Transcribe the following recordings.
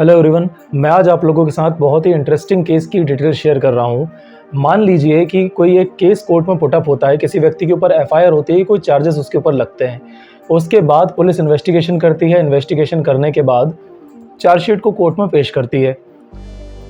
Hello everyone, मैं आज आप लोगों के साथ बहुत ही इंटरेस्टिंग केस की डिटेल शेयर कर रहा हूँ। मान लीजिए कि कोई एक केस कोर्ट में पुटअप होता है, किसी व्यक्ति के ऊपर एफआईआर होती है, कोई चार्जेस उसके ऊपर लगते हैं। उसके बाद पुलिस इन्वेस्टिगेशन करती है, इन्वेस्टिगेशन करने के बाद चार्जशीट को कोर्ट में पेश करती है।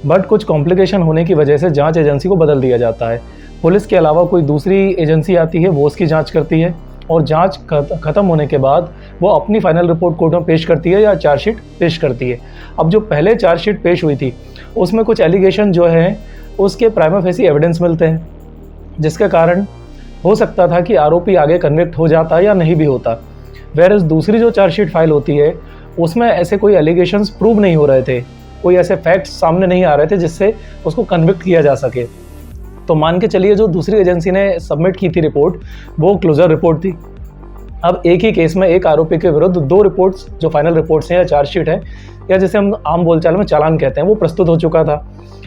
बट कुछ कॉम्प्लिकेशन होने की वजह से जांच एजेंसी को बदल दिया जाता है। पुलिस के अलावा कोई दूसरी एजेंसी आती है, वो उसकी जाँच करती है और जांच ख़त्म होने के बाद वो अपनी फाइनल रिपोर्ट कोर्ट में पेश करती है या चार्जशीट पेश करती है। अब जो पहले चार्जशीट पेश हुई थी उसमें कुछ एलिगेशन जो है उसके प्राइमा फेसी एविडेंस मिलते हैं, जिसके कारण हो सकता था कि आरोपी आगे कन्विक्ट हो जाता या नहीं भी होता। वेरएज़ दूसरी जो चार्जशीट फाइल होती है उसमें ऐसे कोई एलिगेशंस प्रूव नहीं हो रहे थे, कोई ऐसे फैक्ट्स सामने नहीं आ रहे थे जिससे उसको कन्विक्ट किया जा सके। तो मान के चलिए जो दूसरी एजेंसी ने सबमिट की थी रिपोर्ट, वो क्लोजर रिपोर्ट थी। अब एक ही केस में एक आरोपी के विरुद्ध दो रिपोर्ट्स, जो फाइनल रिपोर्ट्स हैं या चार्जशीट है या जिसे हम आम बोलचाल में चालान कहते हैं, वो प्रस्तुत हो चुका था।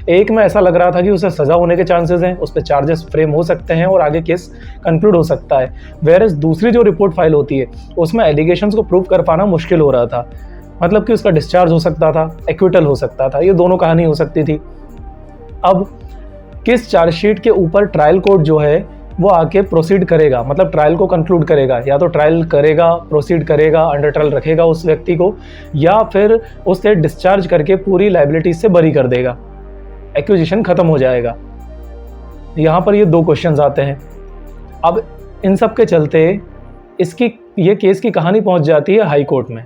एक में ऐसा लग रहा था कि उसे सज़ा होने के चांसेस हैं, उस पर चार्जेस फ्रेम हो सकते हैं और आगे केस कंक्लूड हो सकता है। वेरएज़ दूसरी जो रिपोर्ट फाइल होती है उसमें एलिगेशंस को प्रूव कर पाना मुश्किल हो रहा था, मतलब कि उसका डिस्चार्ज हो सकता था, एक्विटल हो सकता था, ये दोनों कहानी हो सकती थी। अब किस चार्जशीट के ऊपर ट्रायल कोर्ट जो है वो आके प्रोसीड करेगा, मतलब ट्रायल को कंक्लूड करेगा, या तो ट्रायल करेगा, प्रोसीड करेगा, अंडर ट्रायल रखेगा उस व्यक्ति को, या फिर उसे डिस्चार्ज करके पूरी लायबिलिटी से बरी कर देगा, एक्विजिशन खत्म हो जाएगा। यहाँ पर ये दो क्वेश्चंस आते हैं। अब इन सब के चलते ये केस की कहानी पहुँच जाती है हाई कोर्ट में।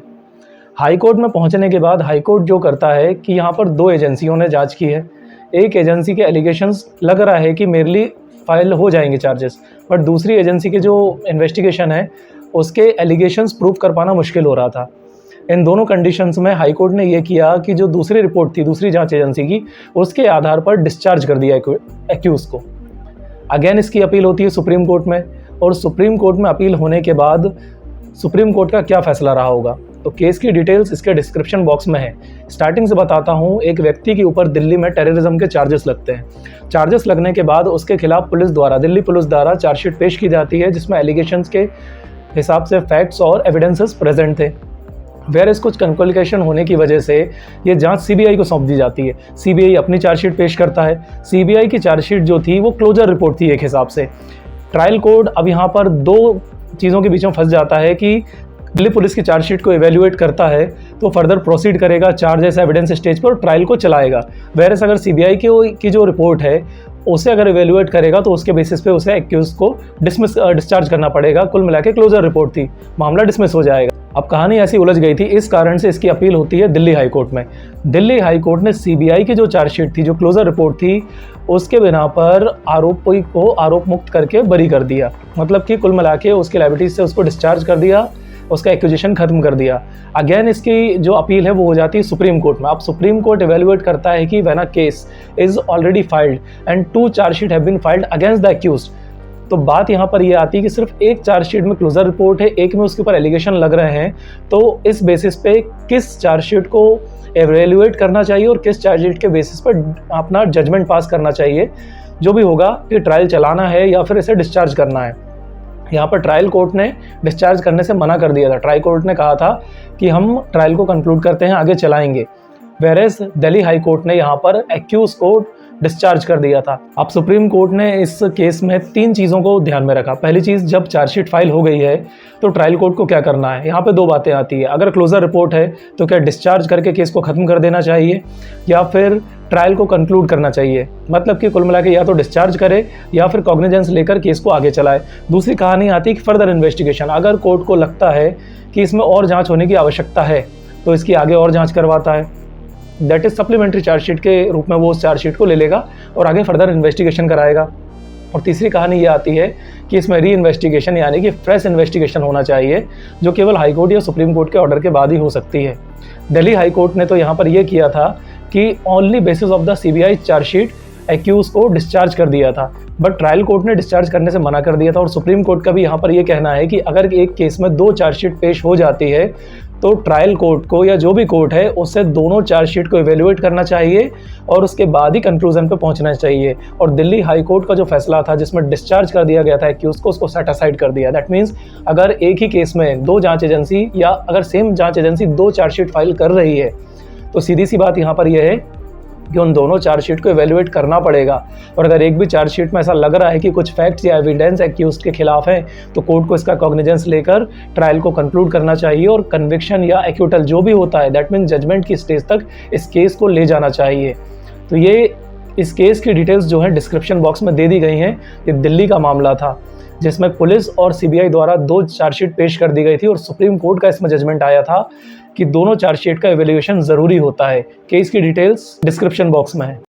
हाई कोर्ट में पहुँचने के बाद हाई कोर्ट जो करता है कि यहाँ पर दो एजेंसियों ने जाँच की है। एक एजेंसी के एलिगेशंस लग रहा है कि मेरे फाइल हो जाएंगे चार्जेस, बट दूसरी एजेंसी के जो इन्वेस्टिगेशन है उसके एलिगेशंस प्रूव कर पाना मुश्किल हो रहा था। इन दोनों कंडीशंस में हाई कोर्ट ने ये किया कि जो दूसरी रिपोर्ट थी दूसरी जांच एजेंसी की, उसके आधार पर डिस्चार्ज कर दिया एक्यूज को। अगेन इसकी अपील होती है सुप्रीम कोर्ट में, और सुप्रीम कोर्ट में अपील होने के बाद सुप्रीम कोर्ट का क्या फैसला रहा होगा, तो केस की डिटेल्स इसके डिस्क्रिप्शन बॉक्स में है। स्टार्टिंग से बताता हूँ। एक व्यक्ति के ऊपर दिल्ली में टेररिज्म के चार्जेस लगते हैं। चार्जेस लगने के बाद उसके खिलाफ दिल्ली पुलिस द्वारा चार्जशीट पेश की जाती है, जिसमें एलिगेशंस के हिसाब से फैक्ट्स और एविडेंसेस प्रेजेंट थे। वेरएज़ कुछ कॉम्प्लिकेशन होने की वजह से ये जांच सीबीआई को सौंप दी जाती है। सीबीआई अपनी चार्जशीट पेश करता है। सीबीआई की चार्जशीट जो थी वो क्लोजर रिपोर्ट थी एक हिसाब से। ट्रायल कोर्ट अब यहाँ पर दो चीज़ों के बीच में फंस जाता है कि दिल्ली पुलिस की चार्जशीट को एवेल्युएट करता है तो फर्दर प्रोसीड करेगा चार्जेस एविडेंस स्टेज पर, ट्रायल को चलाएगा। वेरएज़ अगर सीबीआई की जो रिपोर्ट है उसे अगर एवेल्युएट करेगा तो उसके बेसिस पे उसे एक्यूज को डिस्चार्ज करना पड़ेगा। कुल मिला के क्लोजर रिपोर्ट थी, मामला डिसमिस हो जाएगा। अब कहानी ऐसी उलझ गई थी, इस कारण से इसकी अपील होती है दिल्ली हाई कोर्ट में। दिल्ली हाई कोर्ट ने सीबीआई की जो चार्जशीट थी, जो क्लोजर रिपोर्ट थी, उसके बिना पर आरोपी को आरोप मुक्त करके बरी कर दिया, मतलब कि कुल मिला के उसकी लायबिलिटी से उसको डिस्चार्ज कर दिया, उसका एक्विजिशन खत्म कर दिया। अगेन इसकी जो अपील है वो हो जाती है सुप्रीम कोर्ट में। अब सुप्रीम कोर्ट एवेल्युएट करता है कि when a case is already filed and 2 chargesheet have been filed against the accused, तो बात यहाँ पर ये आती है कि सिर्फ एक चार्जशीट में क्लोजर रिपोर्ट है, एक में उसके ऊपर एलिगेशन लग रहे हैं, तो इस बेसिस पे किस चार्जशीट को एवेल्युएट करना चाहिए और किस चार्जशीट के बेसिस पर अपना जजमेंट पास करना चाहिए, जो भी होगा कि ट्रायल चलाना है या फिर इसे डिस्चार्ज करना है। यहाँ पर ट्रायल कोर्ट ने डिस्चार्ज करने से मना कर दिया था। ट्रायल कोर्ट ने कहा था कि हम ट्रायल को कंक्लूड करते हैं, आगे चलाएंगे। वेरएज़ दिल्ली हाई कोर्ट ने यहाँ पर एक्यूज को डिस्चार्ज कर दिया था। अब सुप्रीम कोर्ट ने इस केस में 3 चीज़ों को ध्यान में रखा। पहली चीज़, जब चार्जशीट फाइल हो गई है तो ट्रायल कोर्ट को क्या करना है। यहाँ पे 2 बातें आती है। अगर क्लोजर रिपोर्ट है तो क्या डिस्चार्ज करके केस को ख़त्म कर देना चाहिए या फिर ट्रायल को कंक्लूड करना चाहिए, मतलब कि कुल मिला के या तो डिस्चार्ज करे या फिर कॉग्निजेंस लेकर केस को आगे चलाए। दूसरी कहानी आती है कि फर्दर इन्वेस्टिगेशन, अगर कोर्ट को लगता है कि इसमें और जाँच होने की आवश्यकता है तो इसकी आगे और जाँच करवाता है, दैट इज सप्लीमेंट्री चार्जशीट के रूप में वो उस चार्जशीट को ले लेगा और आगे फर्दर इन्वेस्टिगेशन कराएगा। और तीसरी कहानी ये आती है कि इसमें री इन्वेस्टिगेशन यानी कि फ्रेश इन्वेस्टिगेशन होना चाहिए, जो केवल हाई कोर्ट या सुप्रीम कोर्ट के ऑर्डर के बाद ही हो सकती है। दिल्ली हाई कोर्ट ने तो यहाँ पर यह किया था कि only basis of the CBI chargesheet accuse को डिस्चार्ज कर दिया था, बट ट्रायल कोर्ट ने डिस्चार्ज करने से मना कर दिया था। और सुप्रीम कोर्ट का भी यहाँ पर यह कहना है कि अगर एक केस में 2 चार्जशीट पेश हो जाती है तो ट्रायल कोर्ट को या जो भी कोर्ट है उससे दोनों चार्जशीट को एवेल्युएट करना चाहिए और उसके बाद ही कंक्लूजन पे पहुंचना चाहिए। और दिल्ली हाई कोर्ट का जो फैसला था जिसमें डिस्चार्ज कर दिया गया था एक्यूज को, उसको सेट असाइड कर दिया। दैट मीन्स अगर एक ही केस में 2 जांच एजेंसी या अगर सेम जांच एजेंसी 2 चार्जशीट फाइल कर रही है तो सीधी सी बात यहाँ पर यह है कि उन दोनों चार्जशीट को इवेल्युएट करना पड़ेगा, और अगर एक भी चार्जशीट में ऐसा लग रहा है कि कुछ फैक्ट्स या एविडेंस एक्यूज्ड के खिलाफ हैं तो कोर्ट को इसका कॉग्निजेंस लेकर ट्रायल को कंक्लूड करना चाहिए और कन्विक्शन या एक्यूटल जो भी होता है, दैट मीन जजमेंट की स्टेज तक इस केस को ले जाना चाहिए। तो ये इस केस की डिटेल्स जो है डिस्क्रिप्शन बॉक्स में दे दी गई हैं। ये दिल्ली का मामला था जिसमें पुलिस और सीबीआई द्वारा 2 चार्जशीट पेश कर दी गई थी और सुप्रीम कोर्ट का इसमें जजमेंट आया था कि दोनों चार्जशीट का इवैल्यूएशन ज़रूरी होता है। केस की डिटेल्स डिस्क्रिप्शन बॉक्स में है।